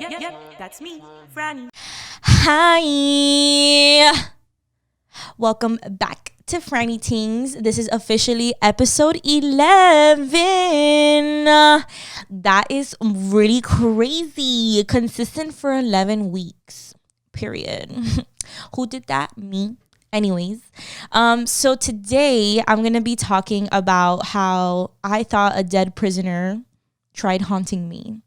Yep, that's me, Franny. Hi! Welcome back to FrannyTings. This is officially episode 11. That is really crazy. Consistent for 11 weeks. Period. Who did that? Me. Anyways, so today I'm going to be talking about how I thought a dead prisoner tried haunting me.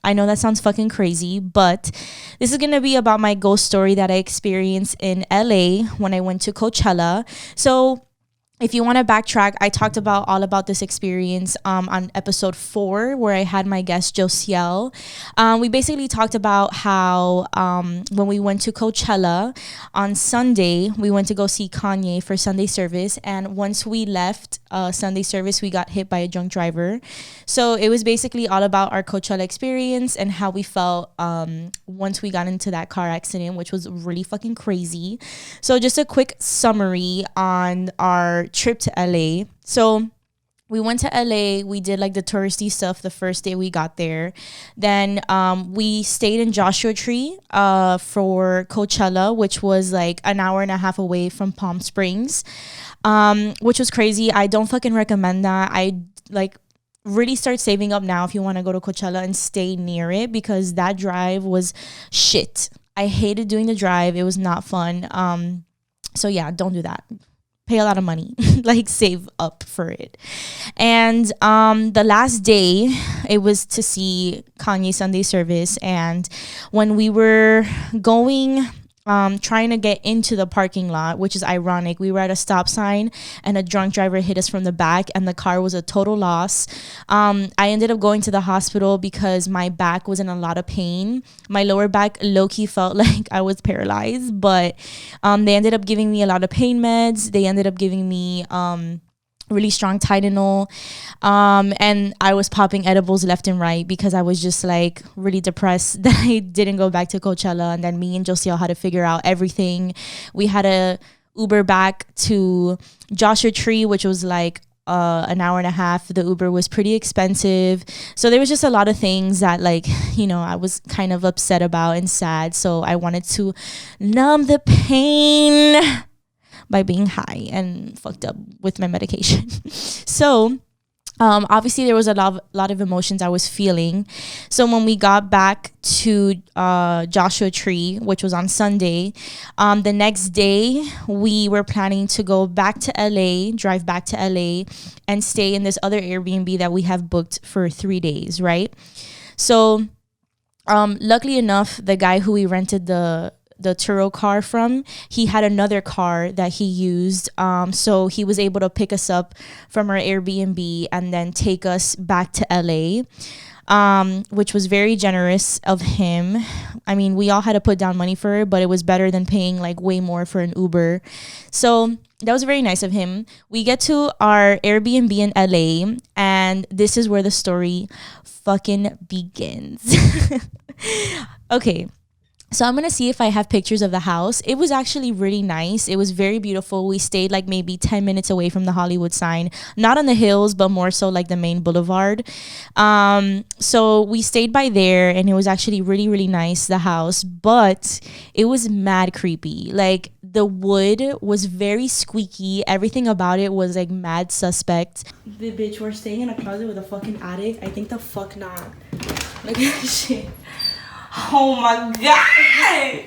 I know that sounds fucking crazy, but this is going to be about my ghost story that I experienced in LA when I went to Coachella. So if you want to backtrack, I talked about all about this experience on episode 4, where I had my guest Josiel. We basically talked about how when we went to Coachella on Sunday, we went to go see Kanye for Sunday service, and once we left Sunday service, we got hit by a drunk driver. So it was basically all about our Coachella experience and how we felt once we got into that car accident, which was really fucking crazy. So just a quick summary on our trip to LA. So we went to LA. We did like the touristy stuff the first day we got there. Then we stayed in Joshua Tree for Coachella, which was like an hour and a half away from Palm Springs, which was crazy. I don't fucking recommend that. I like really start saving up now if you want to go to Coachella and stay near it, because that drive was shit. I hated doing the drive. It was not fun. So yeah, don't do that. Pay a lot of money, like save up for it. And the last day, it was to see Kanye Sunday service. And when we were going, trying to get into the parking lot, which is ironic, we were at a stop sign and a drunk driver hit us from the back and the car was a total loss. I ended up going to the hospital because my back was in a lot of pain. My lower back low-key felt like I was paralyzed, but they ended up giving me a lot of pain meds. They ended up giving me really strong Tylenol, and I was popping edibles left and right because I was just like really depressed that I didn't go back to Coachella. And then me and Josiel had to figure out everything. We had a Uber back to Joshua Tree, which was like an hour and a half. The Uber was pretty expensive, so there was just a lot of things that, like, you know, I was kind of upset about and sad. So I wanted to numb the pain by being high and fucked up with my medication. So obviously there was a lot of emotions I was feeling. So when we got back to Joshua Tree, which was on Sunday, the next day we were planning to go back to LA, drive back to LA, and stay in this other Airbnb that we have booked for 3 days, right? So luckily enough, the guy who we rented the Turo car from, he had another car that he used, so he was able to pick us up from our Airbnb and then take us back to LA, which was very generous of him. I mean, we all had to put down money for it, but it was better than paying like way more for an Uber. So that was very nice of him. We get to our Airbnb in LA, and this is where the story fucking begins. Okay. So I'm going to see if I have pictures of the house. It was actually really nice. It was very beautiful. We stayed like maybe 10 minutes away from the Hollywood sign. Not on the hills, but more so like the main boulevard. So we stayed by there, and it was actually really, really nice, the house. But it was mad creepy. Like, the wood was very squeaky. Everything about it was like mad suspect. The bitch, we're staying in a closet with a fucking attic. I think the fuck not. Look at this shit. Oh my god!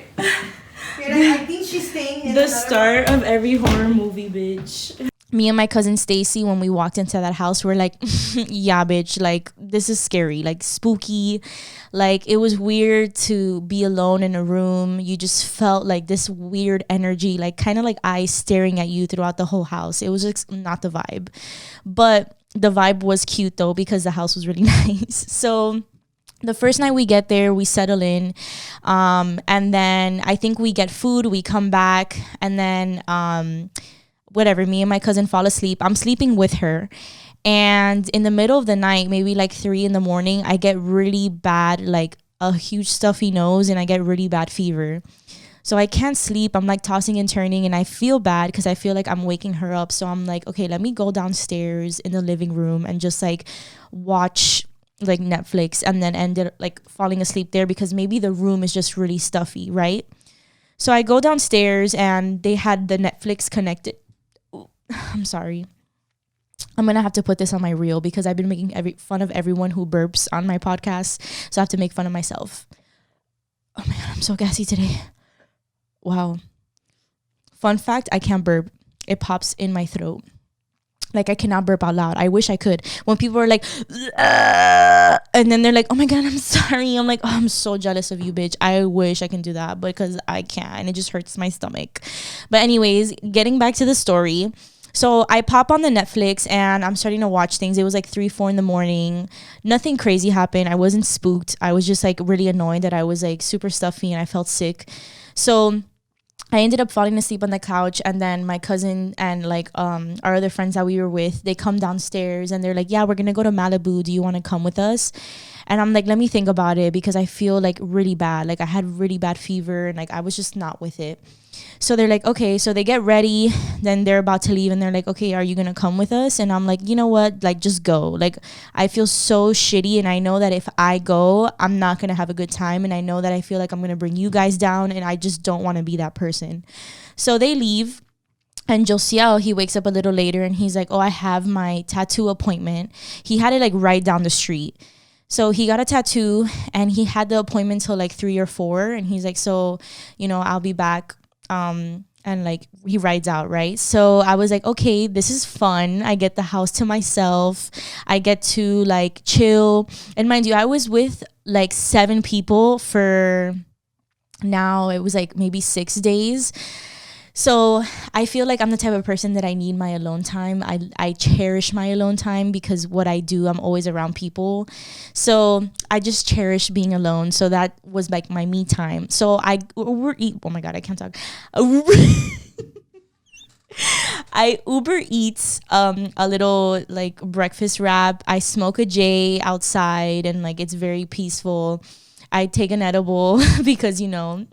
I think she's staying in the start of every horror movie, bitch. Me and my cousin Stacy, when we walked into that house, we're like, yeah, bitch, like, this is scary, like, spooky. Like, it was weird to be alone in a room. You just felt like this weird energy, like kind of like eyes staring at you throughout the whole house. It was just not the vibe. But the vibe was cute though, because the house was really nice. So the first night we get there, we settle in, and then I think we get food, we come back, and then whatever, me and my cousin fall asleep. I'm sleeping with her, and in the middle of the night, maybe like 3 a.m, I get really bad, like a huge stuffy nose, and I get really bad fever. So I can't sleep. I'm like tossing and turning, and I feel bad because I feel like I'm waking her up. So I'm like, okay, let me go downstairs in the living room and just like watch like Netflix and then ended like falling asleep there because maybe the room is just really stuffy, right? So I go downstairs and they had the Netflix connected. Ooh, I'm sorry. I'm going to have to put this on my reel because I've been making fun of everyone who burps on my podcast. So I have to make fun of myself. Oh my God, I'm so gassy today. Wow. Fun fact, I can't burp. It pops in my throat. Like I cannot burp out loud. I wish I could. When people are like, and then they're like, oh my God, I'm sorry. I'm like, oh, I'm so jealous of you, bitch. I wish I can do that because I can't. And it just hurts my stomach. But anyways, getting back to the story. So I pop on the Netflix and I'm starting to watch things. It was like 3-4 in the morning. Nothing crazy happened. I wasn't spooked. I was just like really annoyed that I was like super stuffy and I felt sick. So I ended up falling asleep on the couch, and then my cousin and like our other friends that we were with, they come downstairs and they're like, yeah, we're gonna go to Malibu. Do you want to come with us? And I'm like, let me think about it because I feel like really bad. Like I had really bad fever and like I was just not with it. So they're like, okay. So they get ready. Then they're about to leave and they're like, okay, are you going to come with us? And I'm like, you know what? Like, just go. Like, I feel so shitty. And I know that if I go, I'm not going to have a good time. And I know that I feel like I'm going to bring you guys down. And I just don't want to be that person. So they leave. And Josiel, he wakes up a little later and he's like, oh, I have my tattoo appointment. He had it like right down the street. So he got a tattoo and he had the appointment till like 3 or 4. And he's like, so, you know, I'll be back. And like he rides out, right? So I was like, okay, this is fun. I get the house to myself. I get to like chill. And mind you, I was with like 7 people for now. It was like maybe 6 days. So I feel like I'm the type of person that I need my alone time. I cherish my alone time because what I do, I'm always around people. So I just cherish being alone. So that was like my me time. So oh my God, I can't talk. I Uber Eats a little like breakfast wrap. I smoke a J outside and like it's very peaceful. I take an edible because, you know,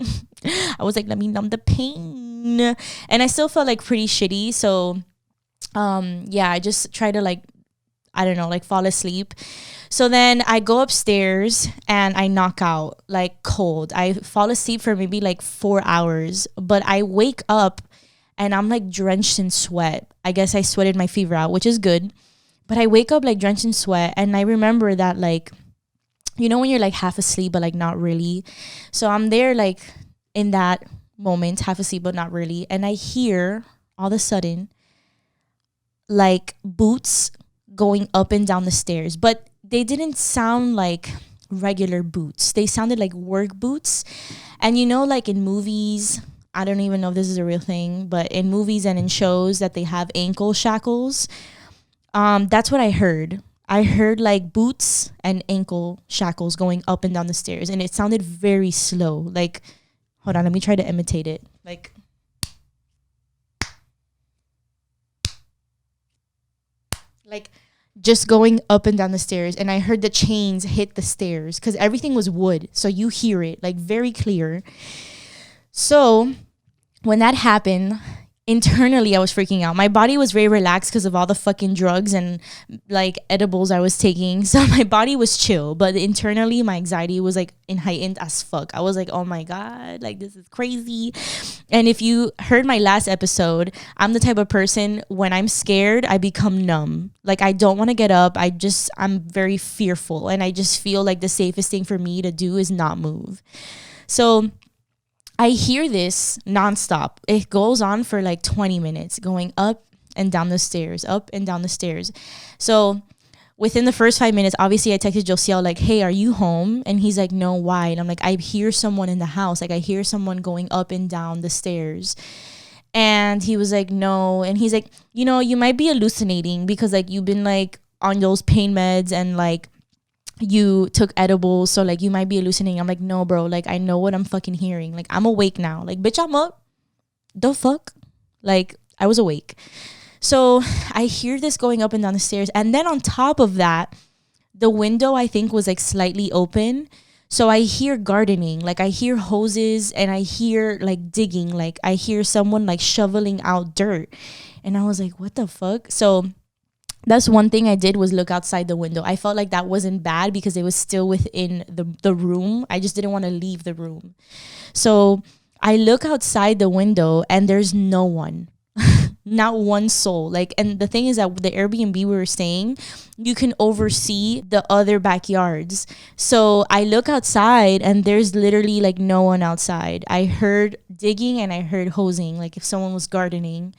I was like, let me numb the pain. And I still felt like pretty shitty. So, yeah, I just try to like, I don't know, like fall asleep. So then I go upstairs and I knock out like cold. I fall asleep for maybe like 4 hours, but I wake up and I'm like drenched in sweat. I guess I sweated my fever out, which is good. But I wake up like drenched in sweat and I remember that like, you know, when you're like half asleep, but like not really. So I'm there like in that moment, half asleep, but not really. And I hear all of a sudden like boots going up and down the stairs, but they didn't sound like regular boots. They sounded like work boots. And you know, like in movies, I don't even know if this is a real thing, but in movies and in shows that they have ankle shackles, that's what I heard. I heard like boots and ankle shackles going up and down the stairs, and it sounded very slow. Like, hold on, let me try to imitate it. Like just going up and down the stairs. And I heard the chains hit the stairs because everything was wood. So you hear it like very clear. So when that happened, internally I was freaking out. My body was very relaxed because of all the fucking drugs and like edibles I was taking. So my body was chill, but internally my anxiety was like heightened as fuck. I was like, oh my God, like this is crazy. And if you heard my last episode, I'm the type of person when I'm scared, I become numb. Like I don't want to get up. I'm very fearful. And I just feel like the safest thing for me to do is not move. So I hear this nonstop. It goes on for like 20 minutes, going up and down the stairs, up and down the stairs. So within the first 5 minutes, obviously I texted Josiel like, hey, are you home? And he's like, no, why? And I'm like, I hear someone in the house. Like I hear someone going up and down the stairs. And he was like, no. And he's like, you know, you might be hallucinating because like you've been like on those pain meds and like you took edibles, so like you might be hallucinating. I'm like, no, bro, like I know what I'm fucking hearing. Like I'm awake now. Like, bitch, I'm up. The fuck? Like I was awake. So I hear this going up and down the stairs. And then on top of that, the window I think was like slightly open. So I hear gardening. Like I hear hoses and I hear like digging. Like I hear someone like shoveling out dirt. And I was like, what the fuck? So That's one thing I did, was look outside the window. I felt like that wasn't bad because it was still within the room. I just didn't want to leave the room. So I look outside the window and there's no one. Not one soul. Like, and the thing is that the Airbnb we were staying, you can oversee the other backyards. So I look outside and there's literally like no one outside. I heard digging and I heard hosing, like if someone was gardening.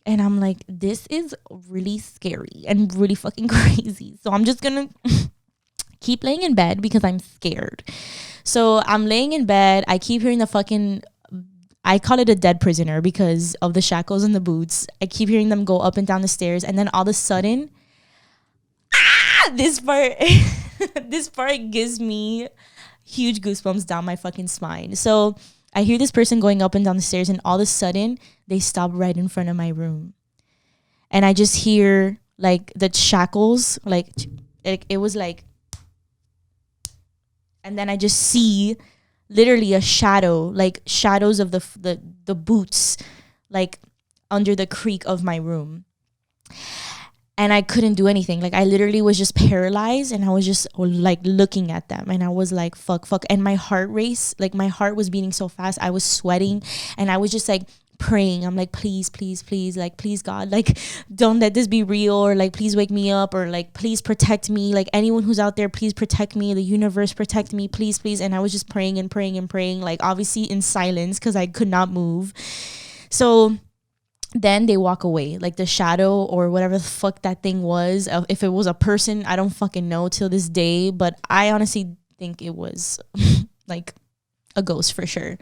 And I'm like, this is really scary and really fucking crazy. So I'm just gonna keep laying in bed because I'm scared. So I'm laying in bed. I keep hearing the fucking, I call it a dead prisoner because of the shackles and the boots. I keep hearing them go up and down the stairs. And then all of a sudden, this part, this part gives me huge goosebumps down my fucking spine. So I hear this person going up and down the stairs, and all of a sudden they stop right in front of my room. And I just hear like the shackles, like it was like, and then I just see literally a shadow, like shadows of the boots, like under the creak of my room. And I couldn't do anything. Like I literally was just paralyzed, and I was just like looking at them, and I was like, fuck. And my heart raced, like my heart was beating so fast. I was sweating, and I was just like praying. I'm like, please, like, please God, like don't let this be real, or like please wake me up, or like please protect me, like anyone who's out there, please protect me, the universe protect me, please. And I was just praying, like obviously in silence because I could not move. So then they walk away, like the shadow or whatever the fuck that thing was. If it was a person, I don't fucking know till this day, but I honestly think it was like a ghost for sure.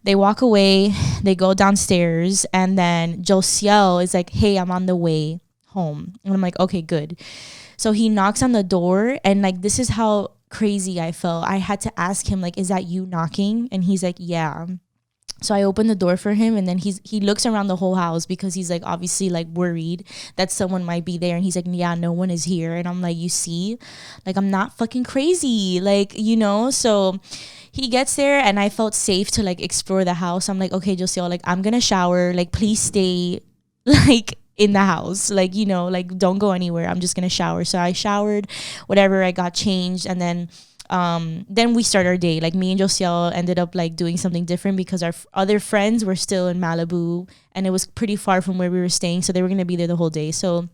They walk away, they go downstairs, and then Josiel is like, hey, I'm on the way home. And I'm like, okay, good. So he knocks on the door, and like this is how crazy I felt. I had to ask him, like, is that you knocking? And he's like, yeah. So I opened the door for him, and then he looks around the whole house because he's like obviously like worried that someone might be there. And he's like, yeah, no one is here. And I'm like, you see, like I'm not fucking crazy, like, you know. So he gets there, and I felt safe to like explore the house. I'm like, okay, Josiel, like I'm gonna shower, like please stay like in the house, like, you know, like don't go anywhere, I'm just gonna shower. So I showered, whatever, I got changed, and then we start our day. Like me and Josiel ended up like doing something different because our other friends were still in Malibu, and it was pretty far from where we were staying, so they were gonna be there the whole day. So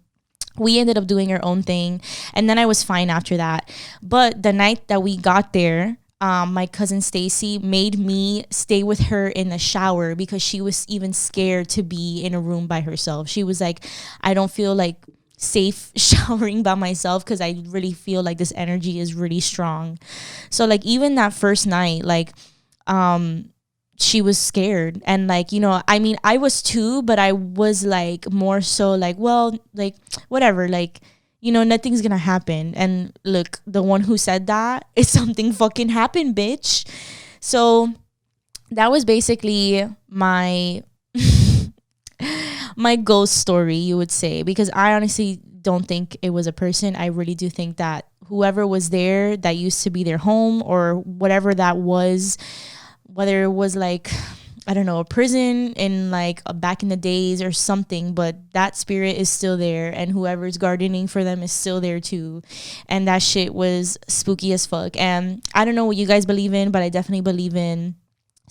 we ended up doing our own thing, and then I was fine after that. But the night that we got there, my cousin Stacy made me stay with her in the shower because she was even scared to be in a room by herself. She was like, I don't feel like safe showering by myself because I really feel like this energy is really strong. So like even that first night, like she was scared, and like, you know, I mean I was too, but I was like more so like, well, like whatever, like, you know, nothing's gonna happen. And look, the one who said that is something fucking happened, bitch. So that was basically my my ghost story, you would say, because I honestly don't think it was a person. I really do think that whoever was there that used to be their home, or whatever that was, whether it was like, I don't know, a prison in like back in the days or something, but that spirit is still there, and whoever's gardening for them is still there too. And that shit was spooky as fuck. And I don't know what you guys believe in, but I definitely believe in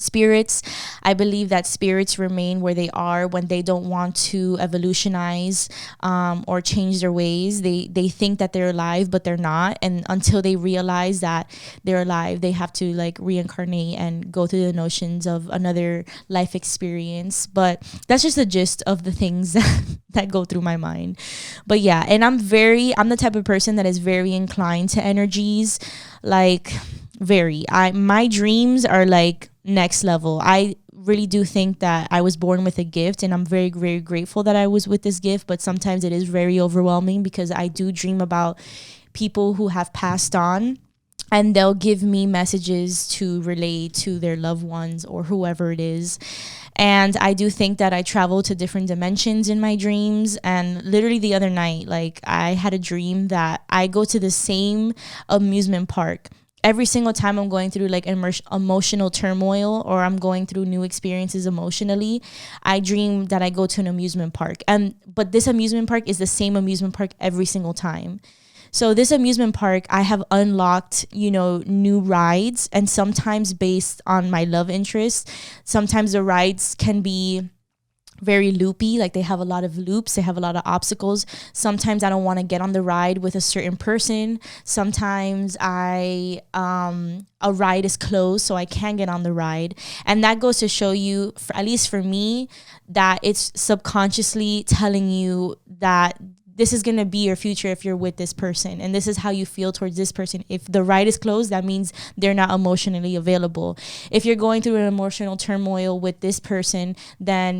spirits. I believe that spirits remain where they are when they don't want to evolutionize or change their ways. They think that they're alive, but they're not. And until they realize that they're alive, they have to like reincarnate and go through the notions of another life experience. But that's just the gist of the things that go through my mind. But yeah, and I'm the type of person that is very inclined to energies, like my dreams are like next level. I really do think that I was born with a gift, and I'm very, very grateful that I was with this gift. But sometimes it is very overwhelming because I do dream about people who have passed on, and they'll give me messages to relay to their loved ones or whoever it is. And I do think that I travel to different dimensions in my dreams. And literally the other night, like I had a dream that I go to the same amusement park every single time I'm going through like emotional turmoil, or I'm going through new experiences emotionally, I dream that I go to an amusement park. But this amusement park is the same amusement park every single time. So this amusement park, I have unlocked, new rides, and sometimes based on my love interest, sometimes the rides can be very loopy, like they have a lot of loops, they have a lot of obstacles. Sometimes I don't want to get on the ride with a certain person. Sometimes a ride is closed, so I can't get on the ride. And that goes to show you, at least for me, that it's subconsciously telling you that this is going to be your future if you're with this person, and this is how you feel towards this person. If the ride is closed, that means they're not emotionally available. If you're going through an emotional turmoil with this person, then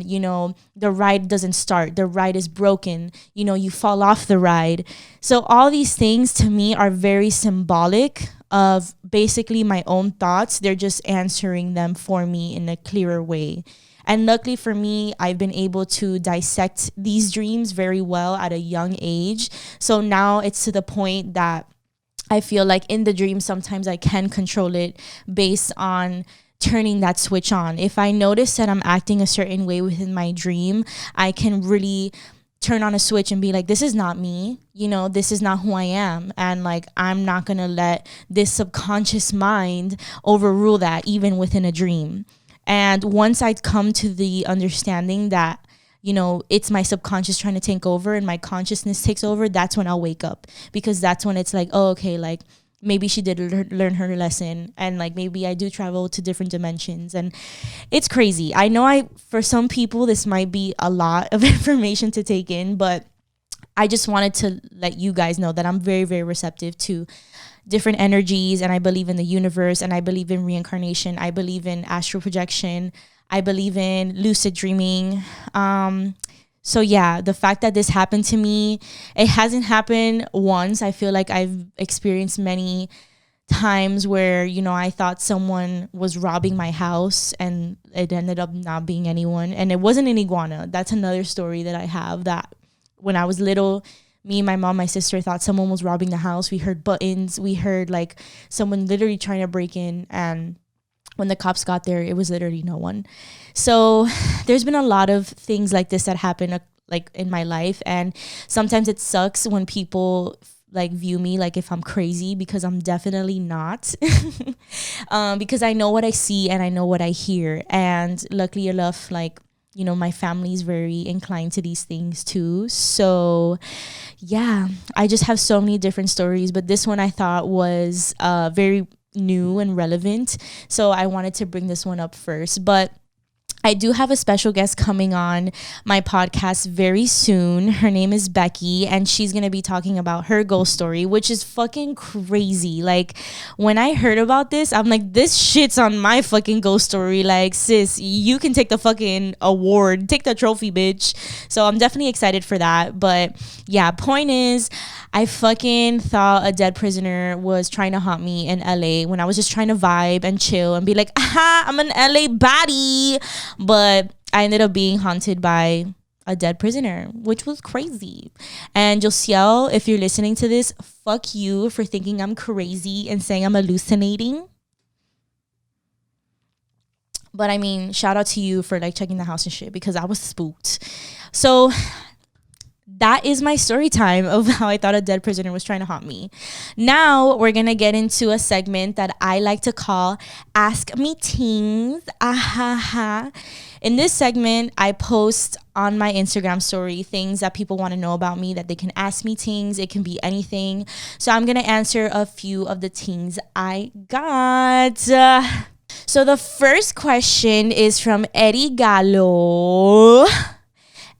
the ride doesn't start, the ride is broken, you fall off the ride. So all these things to me are very symbolic of basically my own thoughts. They're just answering them for me in a clearer way. And luckily for me, I've been able to dissect these dreams very well at a young age. So now it's to the point that I feel like in the dream, sometimes I can control it based on turning that switch on. If I notice that I'm acting a certain way within my dream, I can really turn on a switch and be like, this is not me, this is not who I am. And like, I'm not going to let this subconscious mind overrule that even within a dream. And once I come to the understanding that, it's my subconscious trying to take over and my consciousness takes over, that's when I'll wake up. Because that's when it's like, oh, okay, like maybe she did learn her lesson. And like, maybe I do travel to different dimensions. And it's crazy. I know for some people, this might be a lot of information to take in, but I just wanted to let you guys know that I'm very, very receptive to different energies, and I believe in the universe, and I believe in reincarnation. I believe in astral projection. I believe in lucid dreaming. So yeah, the fact that this happened to me, it hasn't happened once. I feel like I've experienced many times where, I thought someone was robbing my house and it ended up not being anyone. And it wasn't an iguana. That's another story that I have, that when I was little, me, my mom, my sister thought someone was robbing the house. We heard buttons. We heard like someone literally trying to break in. And when the cops got there, it was literally no one. So there's been a lot of things like this that happen like in my life. And sometimes it sucks when people like view me like if I'm crazy, because I'm definitely not. Because I know what I see and I know what I hear. And luckily enough, like, my family is very inclined to these things too. So yeah, I just have so many different stories, but this one I thought was very new and relevant. So I wanted to bring this one up first. But I do have a special guest coming on my podcast very soon. Her name is Becky, and she's going to be talking about her ghost story, which is fucking crazy. Like, when I heard about this, I'm like, this shit's on my fucking ghost story. Like, sis, you can take the fucking award. Take the trophy, bitch. So I'm definitely excited for that. But yeah, point is, I fucking thought a dead prisoner was trying to haunt me in LA when I was just trying to vibe and chill and be like, aha, I'm an LA baddie. But I ended up being haunted by a dead prisoner, which was crazy. And Josiel, if you're listening to this, fuck you for thinking I'm crazy and saying I'm hallucinating. But I mean, shout out to you for like checking the house and shit, because I was spooked. So that is my story time of how I thought a dead prisoner was trying to haunt me. Now we're going to get into a segment that I like to call Ask Me Tings. In this segment, I post on my Instagram story things that people want to know about me that they can ask me tings. It can be anything. So I'm going to answer a few of the tings I got. So the first question is from Eddie Gallo.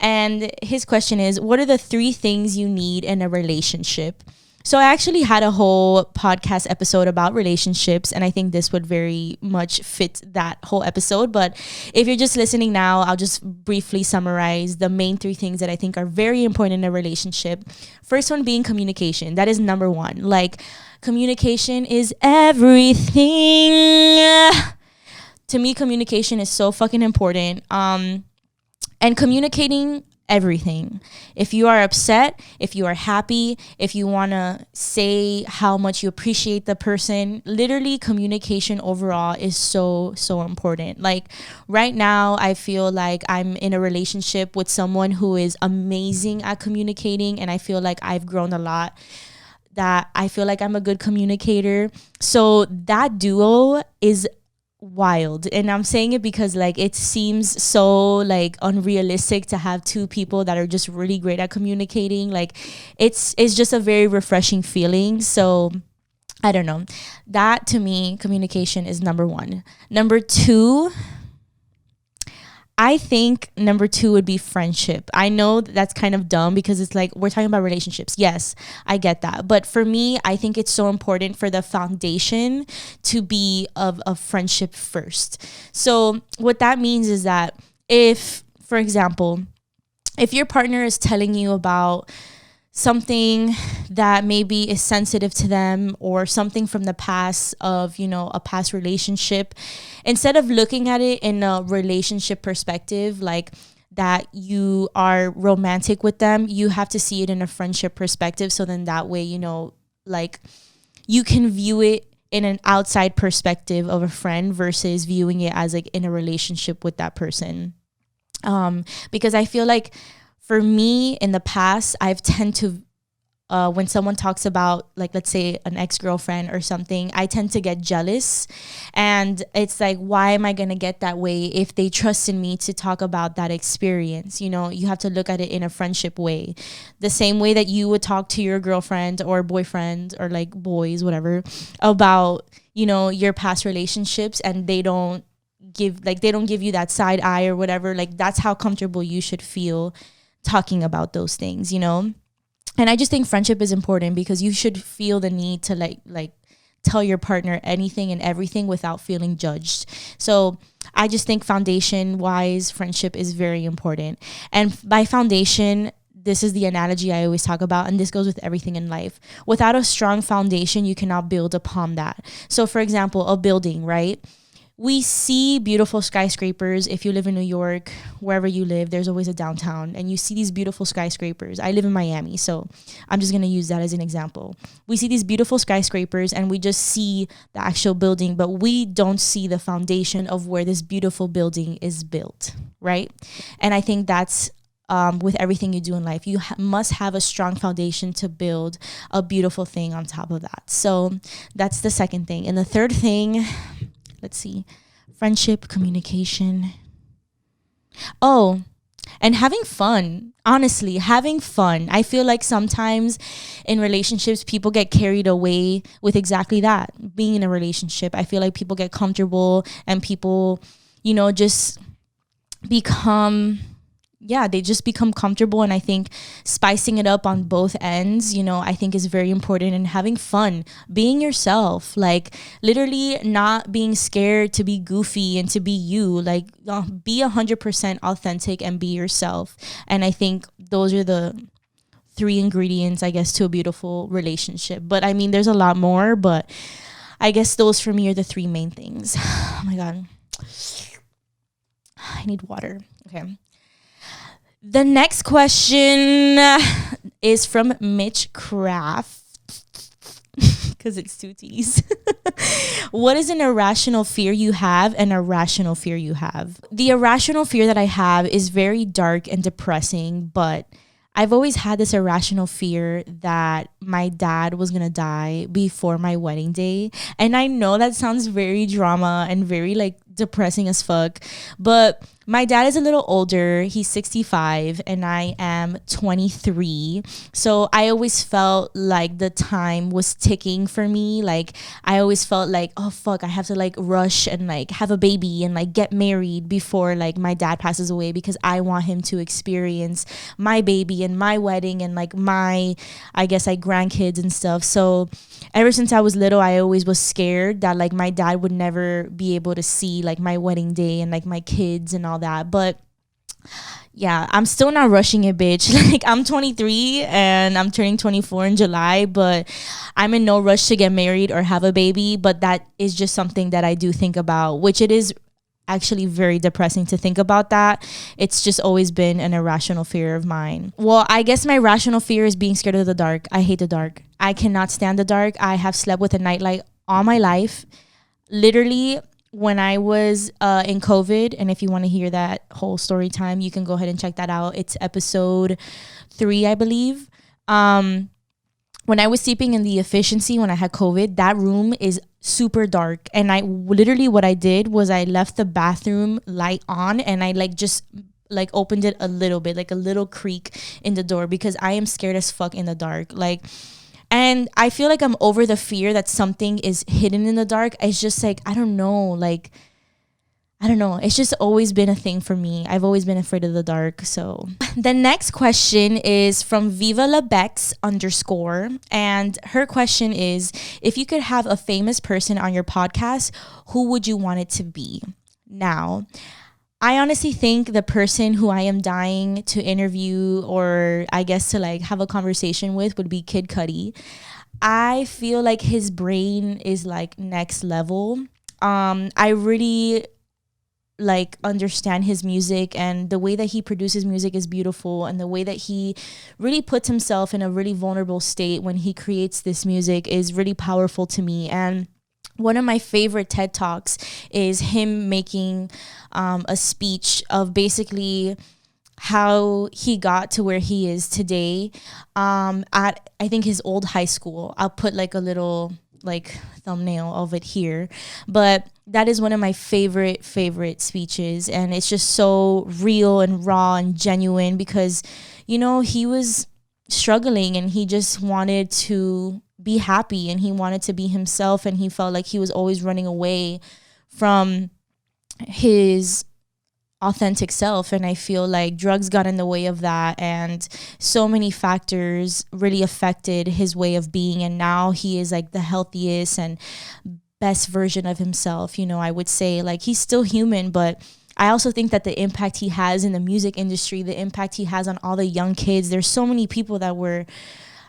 And his question is, what are the 3 things you need in a relationship? So I actually had a whole podcast episode about relationships, and I think this would very much fit that whole episode. But if you're just listening now, I'll just briefly summarize the main 3 things that I think are very important in a relationship. First one being communication. That is number 1. Like, communication is everything. To me, communication is so fucking important. And communicating everything. If you are upset, if you are happy, if you want to say how much you appreciate the person, literally communication overall is so, so important. Like right now, I feel like I'm in a relationship with someone who is amazing at communicating, and I feel like I've grown a lot, that I feel like I'm a good communicator. So that duo is wild, and I'm saying it because like it seems so like unrealistic to have two people that are just really great at communicating. Like it's just a very refreshing feeling. So I don't know, that to me, communication is number one. Number two, I think number two would be friendship. I know that's kind of dumb because it's like we're talking about relationships. Yes, I get that. But for me, I think it's so important for the foundation to be of a friendship first. So what that means is that if, for example, if your partner is telling you about something that maybe is sensitive to them, or something from the past of, you know, a past relationship, instead of looking at it in a relationship perspective, like that you are romantic with them, you have to see it in a friendship perspective. So then that way, you know, like you can view it in an outside perspective of a friend versus viewing it as like in a relationship with that person. Because I feel like for me in the past, I've tend to, when someone talks about, like, let's say an ex-girlfriend or something, I tend to get jealous. And it's like, why am I going to get that way if they trusted me to talk about that experience? You know, you have to look at it in a friendship way. The same way that you would talk to your girlfriend or boyfriend or like boys, whatever, about, you know, your past relationships, and they don't give you that side eye or whatever. Like that's how comfortable you should feel talking about those things, you know? And I just think friendship is important because you should feel the need to like tell your partner anything and everything without feeling judged. So I just think foundation wise, friendship is very important. And by foundation, this is the analogy I always talk about, and this goes with everything in life. Without a strong foundation, you cannot build upon that. So for example, a building, right? We see beautiful skyscrapers. If you live in New York, wherever you live, there's always a downtown, and you see these beautiful skyscrapers. I live in Miami, so I'm just going to use that as an example. We see these beautiful skyscrapers, and we just see the actual building, but we don't see the foundation of where this beautiful building is built, right? And I think that's with everything you do in life. You must have a strong foundation to build a beautiful thing on top of that. So that's the second thing. And the third thing, let's see, friendship, communication. Oh, and having fun. Honestly, having fun. I feel like sometimes in relationships, people get carried away with exactly that. Being in a relationship, I feel like people get comfortable and people, you know, just become... they just become comfortable. And I think spicing it up on both ends, you know, I think is very important. And having fun, being yourself, like literally not being scared to be goofy and to be you, like be 100% authentic and be yourself. And I think those are the three ingredients, I guess, to a beautiful relationship. But I mean, there's a lot more, but I guess those for me are the three main things. Oh my God. I need water. Okay. The next question is from Mitch Craft, because it's two T's. What is an irrational fear you have and a rational fear you have? The irrational fear that I have is very dark and depressing, but I've always had this irrational fear that my dad was going to die before my wedding day. And I know that sounds very drama and very like depressing as fuck, but my dad is a little older. He's 65 and I am 23. So I always felt like the time was ticking for me. Like I always felt like, oh fuck, I have to like rush and like have a baby and like get married before like my dad passes away, because I want him to experience my baby and my wedding and like my, I guess, like grandkids and stuff. So ever since I was little, I always was scared that like my dad would never be able to see like my wedding day and like my kids and all that. But yeah, I'm still not rushing it, bitch. Like I'm 23 and I'm turning 24 in July, but I'm in no rush to get married or have a baby. But that is just something that I do think about, which it is actually very depressing to think about that. It's just always been an irrational fear of mine. Well, I guess my rational fear is being scared of the dark. I hate the dark. I cannot stand the dark. I have slept with a nightlight all my life. Literally, when I was in COVID, and if you want to hear that whole story time, you can go ahead and check that out. It's episode 3, I believe. When I was sleeping in the efficiency when I had COVID, that room is super dark. And I literally, what I did was I left the bathroom light on, and I just opened it a little bit, like a little creak in the door, because I am scared as fuck in the dark. And I feel like I'm over the fear that something is hidden in the dark. It's just I don't know. It's just always been a thing for me. I've always been afraid of the dark. So the next question is from Viva Lebex _. And her question is, if you could have a famous person on your podcast, who would you want it to be? Now, I honestly think the person who I am dying to interview, or I guess to have a conversation with, would be Kid Cudi. I feel like his brain is next level. I really understand his music, and the way that he produces music is beautiful, and the way that he really puts himself in a really vulnerable state when he creates this music is really powerful to me. And one of my favorite TED Talks is him making a speech of basically how he got to where he is today at, I think, his old high school. I'll put a little thumbnail of it here, but that is one of my favorite speeches, and it's just so real and raw and genuine, because he was struggling and he just wanted to be happy, and he wanted to be himself, and he felt like he was always running away from his authentic self. And I feel like drugs got in the way of that, and so many factors really affected his way of being, and now he is the healthiest and best version of himself. I would say he's still human, but I also think that the impact he has in the music industry, the impact he has on all the young kids, there's so many people that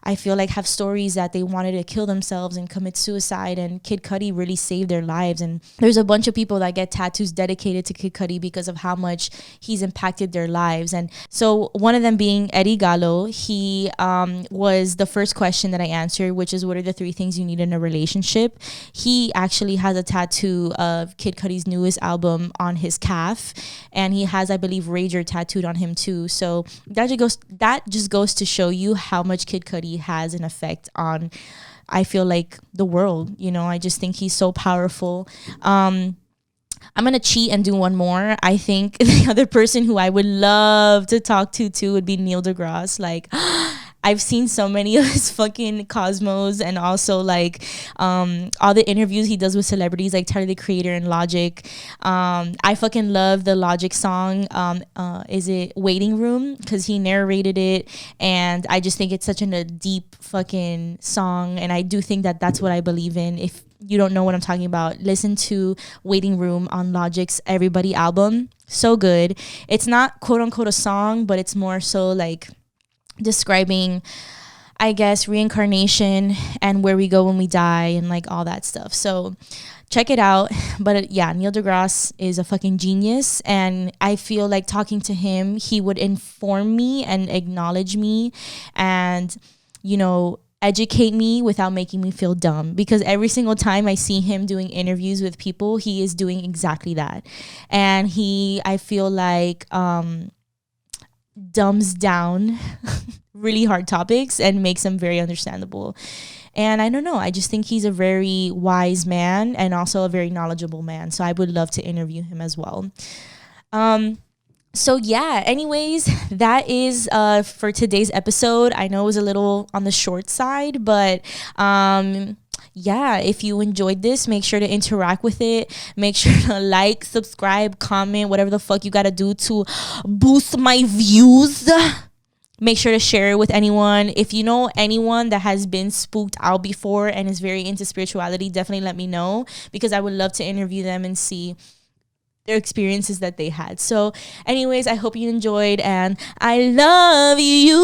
I feel have stories that they wanted to kill themselves and commit suicide, and Kid Cudi really saved their lives. And there's a bunch of people that get tattoos dedicated to Kid Cudi because of how much he's impacted their lives. And so one of them being Eddie Gallo, he was the first question that I answered, which is, what are the 3 things you need in a relationship? He actually has a tattoo of Kid Cudi's newest album on his calf, and he has, I believe, Rager tattooed on him too. So that just goes to show you how much Kid Cudi has an effect on, I feel the world. I just think he's so powerful. I'm gonna cheat and do one more. I think the other person who I would love to talk to too would be Neil deGrasse. I've seen so many of his fucking Cosmos, and also all the interviews he does with celebrities like Tyler the Creator and Logic. I fucking love the Logic song, is it Waiting Room, because he narrated it, and I just think it's such a deep fucking song, and I do think that that's what I believe in. If you don't know what I'm talking about, listen to Waiting Room on Logic's Everybody album. So good. It's not quote unquote a song, but it's more so describing, I guess, reincarnation and where we go when we die, and all that stuff. So check it out. But yeah, Neil deGrasse is a fucking genius, and I feel talking to him, he would inform me and acknowledge me, and educate me without making me feel dumb, because every single time I see him doing interviews with people, he is doing exactly that. And I feel dumbs down really hard topics and makes them very understandable. And I don't know, I just think he's a very wise man and also a very knowledgeable man. So I would love to interview him as well. So yeah, anyways, that is for today's episode. I know it was a little on the short side, but yeah, if you enjoyed this, make sure to interact with it. Make sure to subscribe, comment, whatever the fuck you gotta do to boost my views. Make sure to share it with anyone. If you know anyone that has been spooked out before and is very into spirituality, definitely let me know, because I would love to interview them and see their experiences that they had. So anyways, I hope you enjoyed, and I love you.